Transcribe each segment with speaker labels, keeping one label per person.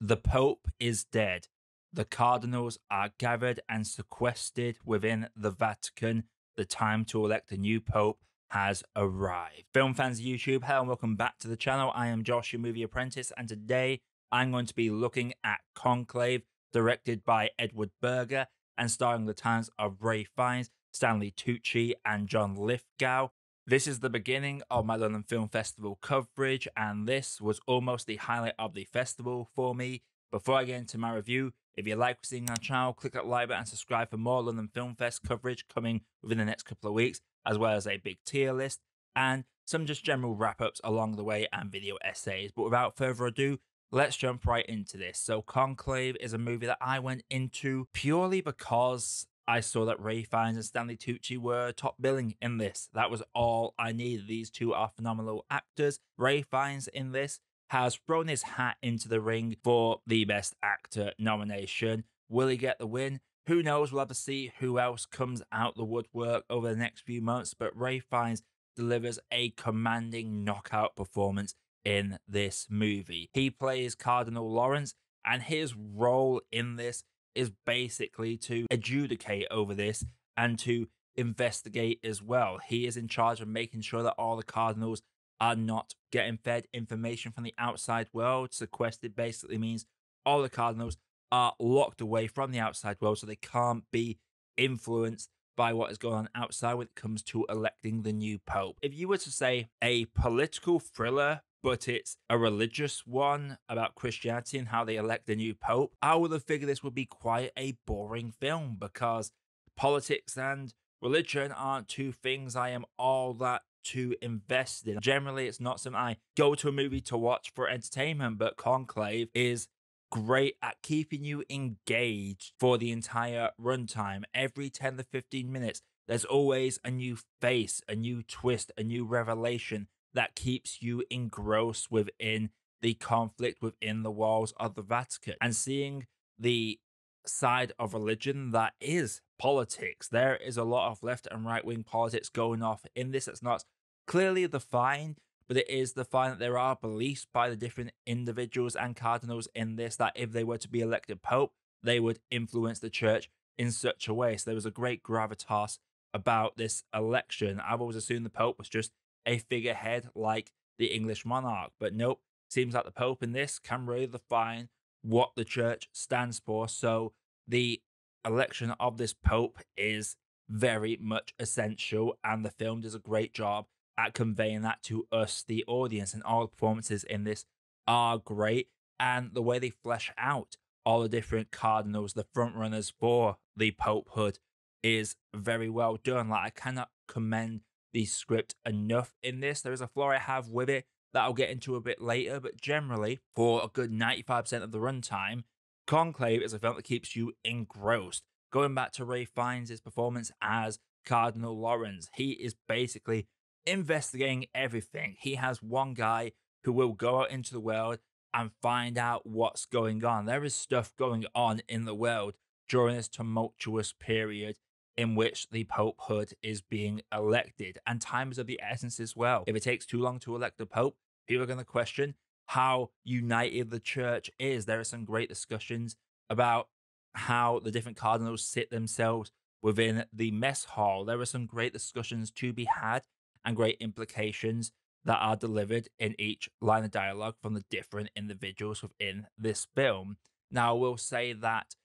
Speaker 1: The Pope is dead. The cardinals are gathered and sequestered within the Vatican. The time to elect a new Pope has arrived. Film fans of YouTube, hello and welcome back to the channel. I am Josh, your Movie Apprentice, and today I'm going to be looking at Conclave, directed by Edward Berger and starring the talents of Ralph Fiennes, Stanley Tucci, and John Lithgow. This is the beginning of my London Film Festival coverage, and this was almost the highlight of the festival for me. Before I get into my review, if you like what you're seeing on the channel, click that like button and subscribe for more London Film Fest coverage coming within the next couple of weeks, as well as a big tier list and some just general wrap-ups along the way and video essays. But without further ado, let's jump right into this. So Conclave is a movie that I went into purely because I saw that Ralph Fiennes and Stanley Tucci were top billing in this. That was all I needed. These two are phenomenal actors. Ralph Fiennes in this has thrown his hat into the ring for the Best Actor nomination. Will he get the win? Who knows? We'll have to see who else comes out the woodwork over the next few months. But Ralph Fiennes delivers a commanding knockout performance in this movie. He plays Cardinal Lawrence, and his role in this is basically to adjudicate over this and to investigate as well. He is in charge of making sure that all the cardinals are not getting fed information from the outside world. Sequestered basically means all the cardinals are locked away from the outside world, so they can't be influenced by what is going on outside when it comes to electing the new pope. If you were to say a political thriller, but it's a religious one about Christianity and how they elect the new pope, I would have figured this would be quite a boring film, because politics and religion aren't two things I am all that too invested in. Generally, it's not something I go to a movie to watch for entertainment, but Conclave is great at keeping you engaged for the entire runtime. Every 10 to 15 minutes, there's always a new face, a new twist, a new revelation that keeps you engrossed within the conflict within the walls of the Vatican. And seeing the side of religion that is politics, there is a lot of left and right wing politics going off in this. It's not clearly defined, but it is defined that there are beliefs by the different individuals and cardinals in this that if they were to be elected pope, they would influence the church in such a way. So there was a great gravitas about this election. I've always assumed the pope was just a figurehead like the English monarch, but nope, seems like the pope in this can really define what the church stands for. So the election of this pope is very much essential, and the film does a great job at conveying that to us, the audience, and all the performances in this are great. And the way they flesh out all the different cardinals, the front runners for the popehood, is very well done. Like, I cannot commend the script enough in this. There is a flaw I have with it that I'll get into a bit later, but generally, for a good 95% of the runtime, Conclave is a film that keeps you engrossed. Going back to Ralph Fiennes' performance as Cardinal Lawrence, he is basically investigating everything. He has one guy who will go out into the world and find out what's going on. There is stuff going on in the world during this tumultuous period in which the popehood is being elected, and time is of the essence as well. If it takes too long to elect a pope, people are going to question how united the church is. There are some great discussions about how the different cardinals sit themselves within the mess hall. There are some great discussions to be had and great implications that are delivered in each line of dialogue from the different individuals within this film. Now, I will say that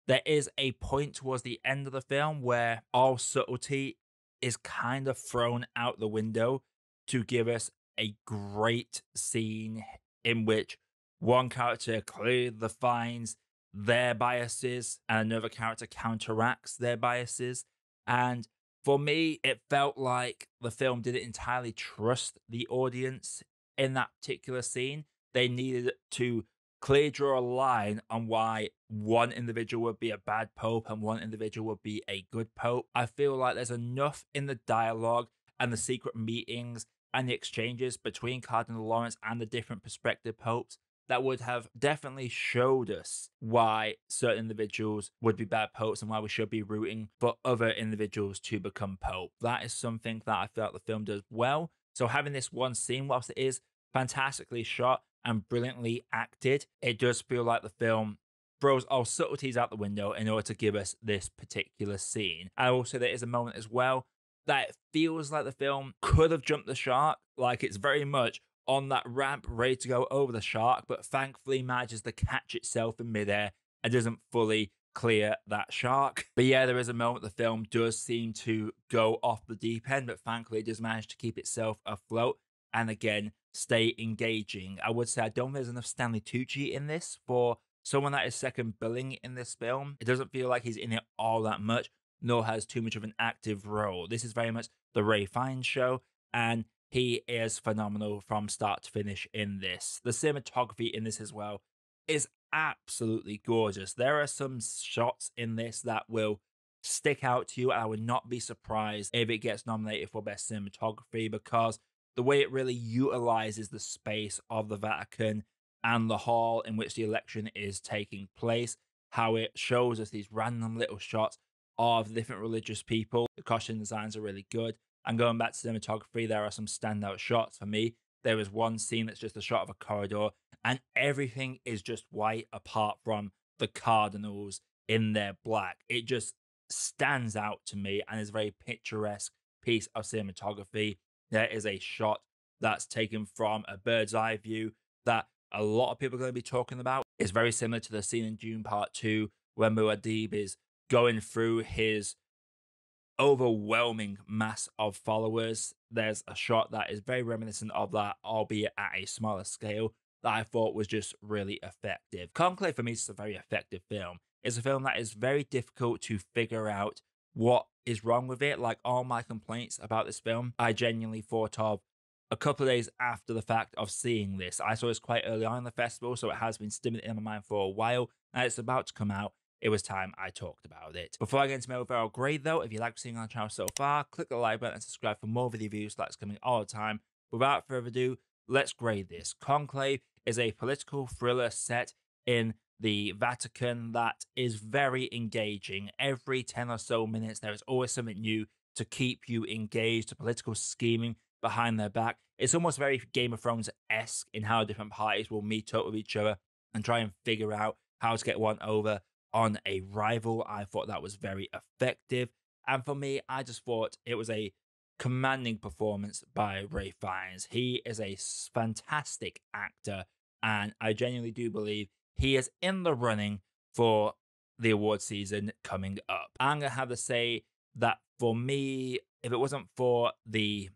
Speaker 1: there is a point towards the end of the film where all subtlety is kind of thrown out the window to give us a great scene in which one character clearly defines their biases and another character counteracts their biases. And for me, it felt like the film didn't entirely trust the audience in that particular scene. They needed to clearly draw a line on why one individual would be a bad pope and one individual would be a good pope. I feel like there's enough in the dialogue and the secret meetings and the exchanges between Cardinal Lawrence and the different prospective popes that would have definitely showed us why certain individuals would be bad popes and why we should be rooting for other individuals to become pope. That is something that I felt the film does well. So having this one scene, whilst it is fantastically shot, and brilliantly acted. It does feel like the film throws all subtleties out the window in order to give us this particular scene. And also there is a moment as well that it feels like the film could have jumped the shark, like it's very much on that ramp ready to go over the shark, but thankfully manages to catch itself in midair and doesn't fully clear that shark. But yeah, there is a moment the film does seem to go off the deep end, but thankfully it does manage to keep itself afloat and again stay engaging. I would say I don't think there's enough Stanley Tucci in this for someone that is second billing in this film. It doesn't feel like he's in it all that much, nor has too much of an active role. This is very much the Ralph Fiennes show, and he is phenomenal from start to finish in this. The cinematography in this as well is absolutely gorgeous. There are some shots in this that will stick out to you, and I would not be surprised if it gets nominated for Best Cinematography, because the way it really utilizes the space of the Vatican and the hall in which the election is taking place, how it shows us these random little shots of different religious people. The costume designs are really good. And going back to cinematography, there are some standout shots for me. There is one scene that's just a shot of a corridor, and everything is just white apart from the cardinals in their black. It just stands out to me and is a very picturesque piece of cinematography. There is a shot that's taken from a bird's eye view that a lot of people are going to be talking about. It's very similar to the scene in Dune Part 2 where Muad'Dib is going through his overwhelming mass of followers. There's a shot that is very reminiscent of that, albeit at a smaller scale, that I thought was just really effective. Conclave for me is a very effective film. It's a film that is very difficult to figure out what is wrong with it. Like all my complaints about this film, I genuinely thought of a couple of days after the fact of seeing this. I saw this quite early on in the festival, so it has been stimming in my mind for a while, and it's about to come out. It was time I talked about it. Before I get into my overall grade though, if you like seeing on the channel so far, click the like button and subscribe for more video reviews that's coming all the time. Without further ado, let's grade this. Conclave is a political thriller set in the Vatican that is very engaging. Every 10 or so minutes, there is always something new to keep you engaged, to political scheming behind their back. It's almost very Game of Thrones-esque in how different parties will meet up with each other and try and figure out how to get one over on a rival. I thought that was very effective. And for me, I just thought it was a commanding performance by Ralph Fiennes. He is a fantastic actor, and I genuinely do believe he is in the running for the award season coming up. I'm going to have to say that for me, if it wasn't for the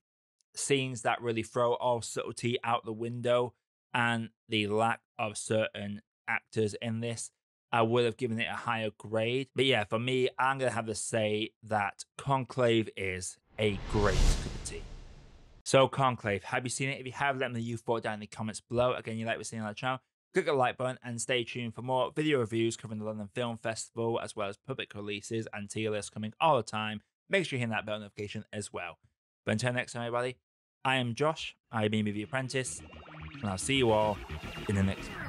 Speaker 1: scenes that really throw all subtlety out the window and the lack of certain actors in this, I would have given it a higher grade. But yeah, for me, I'm going to have to say that Conclave is a great cup of tea. So Conclave, have you seen it? If you have, let me know you thought down in the comments below. Again, you like what you're seeing on the channel, click the like button and stay tuned for more video reviews covering the London Film Festival, as well as public releases and tier lists coming all the time. Make sure you hit that bell notification as well. But until next time, everybody, I am Josh, I am Movie Apprentice, and I'll see you all in the next one.